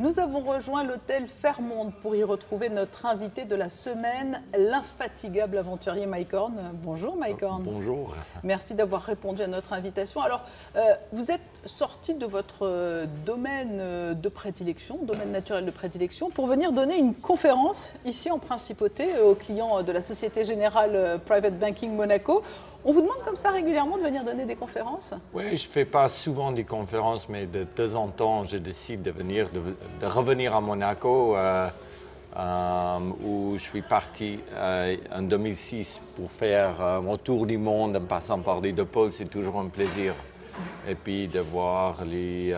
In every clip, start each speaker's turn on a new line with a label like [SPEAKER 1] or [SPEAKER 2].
[SPEAKER 1] Nous avons rejoint l'hôtel Fairmont pour y retrouver notre invité de la semaine, l'infatigable aventurier Mike Horn. Bonjour Mike Horn.
[SPEAKER 2] Bonjour.
[SPEAKER 1] Merci d'avoir répondu à notre invitation. Alors, vous êtes sorti de votre domaine de prédilection, domaine naturel de prédilection, pour venir donner une conférence ici en Principauté aux clients de la Société Générale Private Banking Monaco. On vous demande comme ça régulièrement de venir donner des conférences?
[SPEAKER 2] Oui, je ne fais pas souvent des conférences, mais de temps en temps, je décide de revenir à Monaco, où je suis parti en 2006 pour faire mon tour du monde en passant par les deux pôles. C'est toujours un plaisir. Et puis de voir les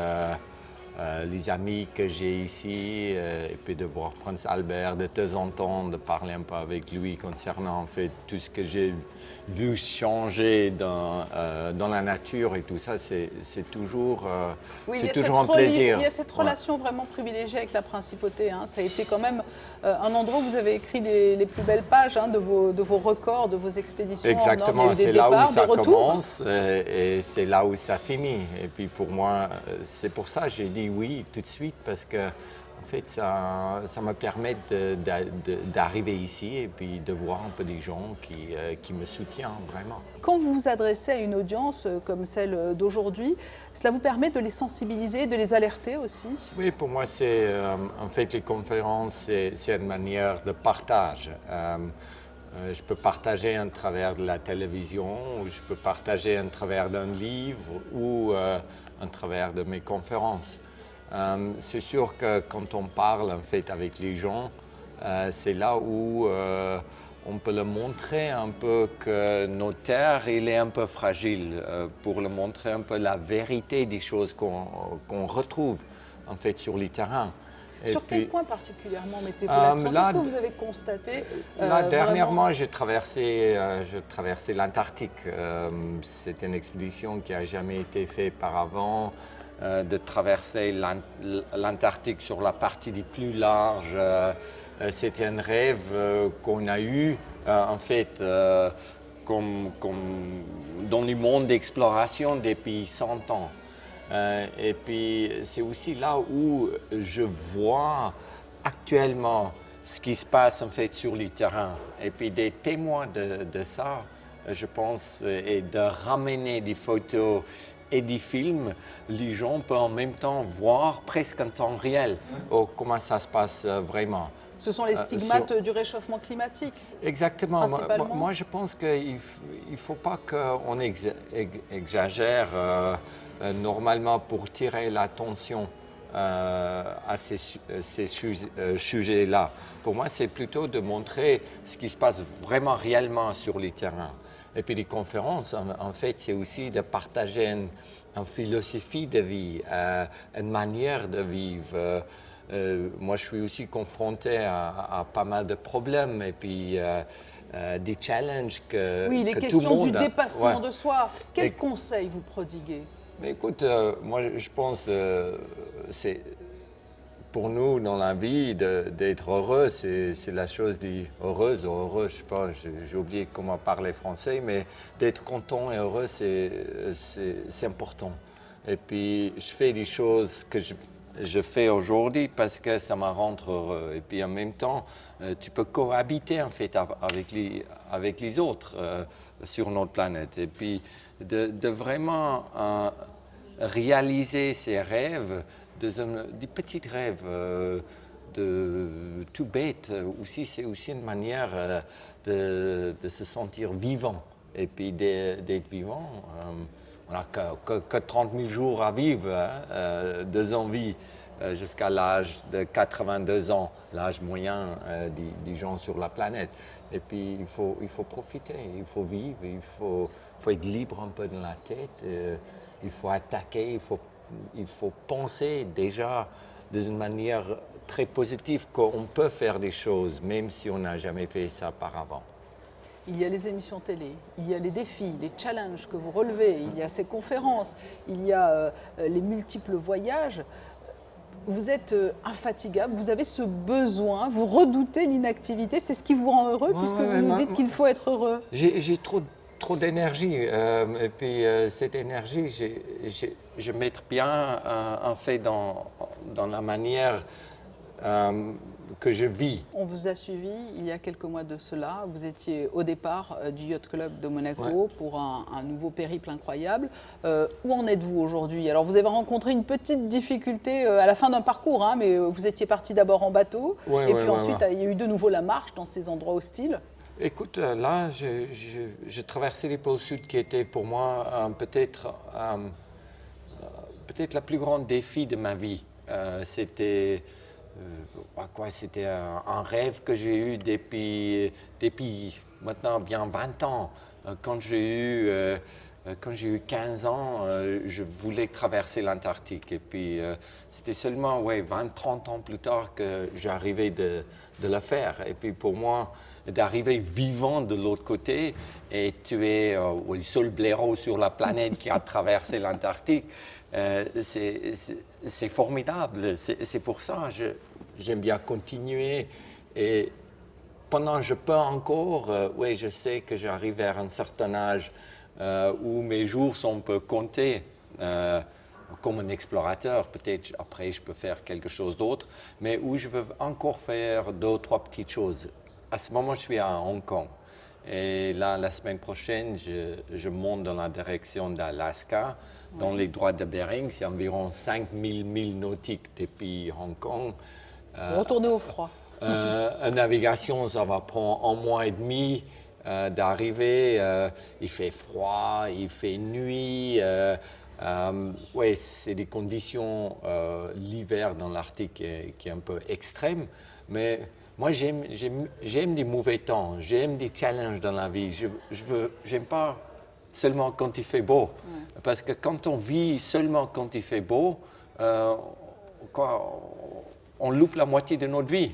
[SPEAKER 2] amis que j'ai ici, et puis de voir Prince Albert de temps en temps, de parler un peu avec lui concernant en fait tout ce que j'ai vu changer dans la nature et tout ça, c'est toujours, toujours un plaisir.
[SPEAKER 1] Il y a cette relation vraiment privilégiée avec la Principauté. Hein. Ça a été quand même un endroit où vous avez écrit les plus belles pages de vos records, de vos expéditions.
[SPEAKER 2] Exactement, c'est là où ça commence et c'est là où ça finit. Et puis pour moi, c'est pour ça que j'ai dit oui tout de suite, parce que en fait, ça me permet d'arriver ici et puis de voir un peu des gens qui me soutiennent vraiment.
[SPEAKER 1] Quand vous vous adressez à une audience comme celle d'aujourd'hui, cela vous permet de les sensibiliser, de les alerter aussi? Oui,
[SPEAKER 2] pour moi, c'est en fait les conférences, c'est une manière de partage. Je peux partager à travers de la télévision, ou je peux partager à travers d'un livre ou à travers de mes conférences. C'est sûr que quand on parle en fait avec les gens, c'est là où on peut leur montrer un peu que notre terre il est un peu fragile, pour leur montrer un peu la vérité des choses qu'on retrouve en fait sur les terrains.
[SPEAKER 1] Sur quel point particulièrement mettez-vous l'accent? Qu'est-ce que vous avez constaté?
[SPEAKER 2] Dernièrement, j'ai traversé l'Antarctique. C'est une expédition qui n'a jamais été faite par avant. De traverser l'Antarctique sur la partie des plus large. C'était un rêve qu'on a eu, en fait, comme dans le monde d'exploration depuis 100 ans. Et puis, c'est aussi là où je vois actuellement ce qui se passe, en fait, sur les terrains. Et puis, des témoins de ça, je pense, et de ramener des photos et des films, les gens peuvent en même temps voir presque en temps réel comment ça se passe vraiment.
[SPEAKER 1] Ce sont les stigmates du réchauffement climatique.
[SPEAKER 2] Exactement. Moi, je pense qu'il ne faut pas qu'on exagère normalement pour tirer l'attention à ces sujets-là. Pour moi, c'est plutôt de montrer ce qui se passe vraiment réellement sur les terrains. Et puis les conférences, en fait, c'est aussi de partager une philosophie de vie, une manière de vivre. Moi, je suis aussi confronté à pas mal de problèmes et puis des challenges que tout le monde...
[SPEAKER 1] Oui, les questions du dépassement de soi. Quels conseils vous prodiguez?
[SPEAKER 2] Mais écoute, moi, je pense c'est... Pour nous, dans la vie, d'être heureux, c'est la chose heureuse ou heureux, je sais pas, j'ai oublié comment parler français, mais d'être content et heureux, c'est important. Et puis, je fais des choses que je fais aujourd'hui parce que ça me rend heureux. Et puis, en même temps, tu peux cohabiter, en fait, avec les autres sur notre planète. Et puis, de vraiment réaliser ses rêves, des petits rêves tout bêtes aussi, c'est aussi une manière de se sentir vivant et puis d'être vivant. On n'a que 30 000 jours à vivre, hein, 2 ans de vie jusqu'à l'âge de 82 ans, l'âge moyen des gens sur la planète. Et puis il faut profiter, il faut vivre, il faut être libre un peu dans la tête, il faut attaquer, il faut penser déjà d'une manière très positive qu'on peut faire des choses, même si on n'a jamais fait ça auparavant.
[SPEAKER 1] Il y a les émissions télé, il y a les défis, les challenges que vous relevez, il y a ces conférences, il y a les multiples voyages. Vous êtes infatigable, vous avez ce besoin, vous redoutez l'inactivité, c'est ce qui vous rend heureux puisque vous nous dites qu'il faut être heureux.
[SPEAKER 2] J'ai trop d'énergie et puis cette énergie, je mets bien en fait dans dans la manière que je vis.
[SPEAKER 1] On vous a suivi il y a quelques mois de cela. Vous étiez au départ du Yacht Club de Monaco
[SPEAKER 2] Ouais.
[SPEAKER 1] pour un nouveau périple incroyable. Où en êtes-vous aujourd'hui? Alors, vous avez rencontré une petite difficulté à la fin d'un parcours, hein, mais vous étiez parti d'abord en bateau.
[SPEAKER 2] Ouais,
[SPEAKER 1] et
[SPEAKER 2] ouais,
[SPEAKER 1] puis
[SPEAKER 2] ouais,
[SPEAKER 1] ensuite,
[SPEAKER 2] ouais.
[SPEAKER 1] il y a eu de nouveau la marche dans ces endroits hostiles.
[SPEAKER 2] Écoute, là, j'ai traversé les pôles sud qui était pour moi peut-être le plus grand défi de ma vie. C'était c'était un rêve que j'ai eu depuis maintenant bien 20 ans. Quand j'ai eu 15 ans, je voulais traverser l'Antarctique. Et puis, c'était seulement 20-30 ans plus tard que j'arrivais de le faire. Et puis, pour moi, d'arriver vivant de l'autre côté, et tu es le seul blaireau sur la planète qui a traversé l'Antarctique, c'est formidable. C'est pour ça que j'aime bien continuer. Et pendant que je peux encore, je sais que j'arrive vers un certain âge où mes jours sont un peu comptés. Comme un explorateur, peut-être après je peux faire quelque chose d'autre, mais où je veux encore faire 2 ou 3 petites choses. À ce moment, je suis à Hong Kong. Et là, la semaine prochaine, je monte dans la direction d'Alaska, dans les droits de Bering. C'est environ 5000 milles nautiques depuis Hong Kong.
[SPEAKER 1] Vous retournez au froid.
[SPEAKER 2] En navigation, ça va prendre 1 mois et demi d'arriver. Il fait froid, il fait nuit. C'est des conditions, l'hiver dans l'Arctique qui est un peu extrême. Mais moi, j'aime les mauvais temps, j'aime des challenges dans la vie. J'aime pas seulement quand il fait beau. Parce que quand on vit seulement quand il fait beau, on loupe la moitié de notre vie.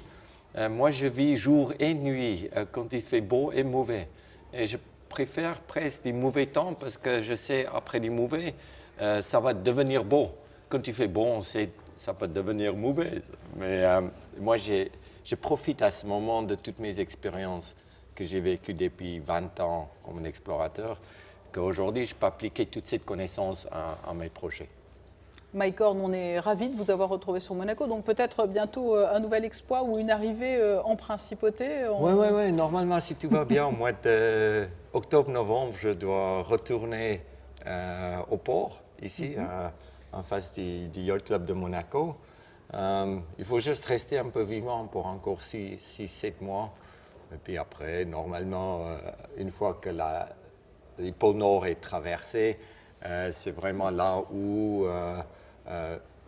[SPEAKER 2] Moi, je vis jour et nuit quand il fait beau et mauvais. Et je préfère presque des mauvais temps parce que je sais, après les mauvais, ça va devenir beau. Quand il fait beau, on sait ça peut devenir mauvais. Mais moi, je profite à ce moment de toutes mes expériences que j'ai vécues depuis 20 ans comme un explorateur, qu'aujourd'hui, je peux appliquer toute cette connaissance à mes projets.
[SPEAKER 1] Mike Horn, on est ravis de vous avoir retrouvé sur Monaco. Donc peut-être bientôt un nouvel exploit ou une arrivée en principauté.
[SPEAKER 2] Oui. Normalement, si tout va bien, au mois d'octobre-novembre, je dois retourner au port, ici, en face du Yacht Club de Monaco. Il faut juste rester un peu vivant pour encore 6-7 mois. Et puis après, normalement, une fois que le pôle Nord est traversé, c'est vraiment là où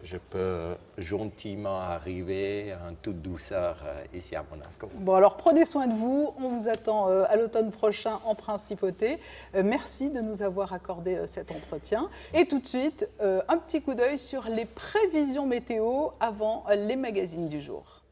[SPEAKER 2] je peux gentiment arriver en toute douceur ici à Monaco.
[SPEAKER 1] Bon, alors prenez soin de vous. On vous attend à l'automne prochain en principauté. Merci de nous avoir accordé cet entretien. Et tout de suite, un petit coup d'œil sur les prévisions météo avant les magazines du jour.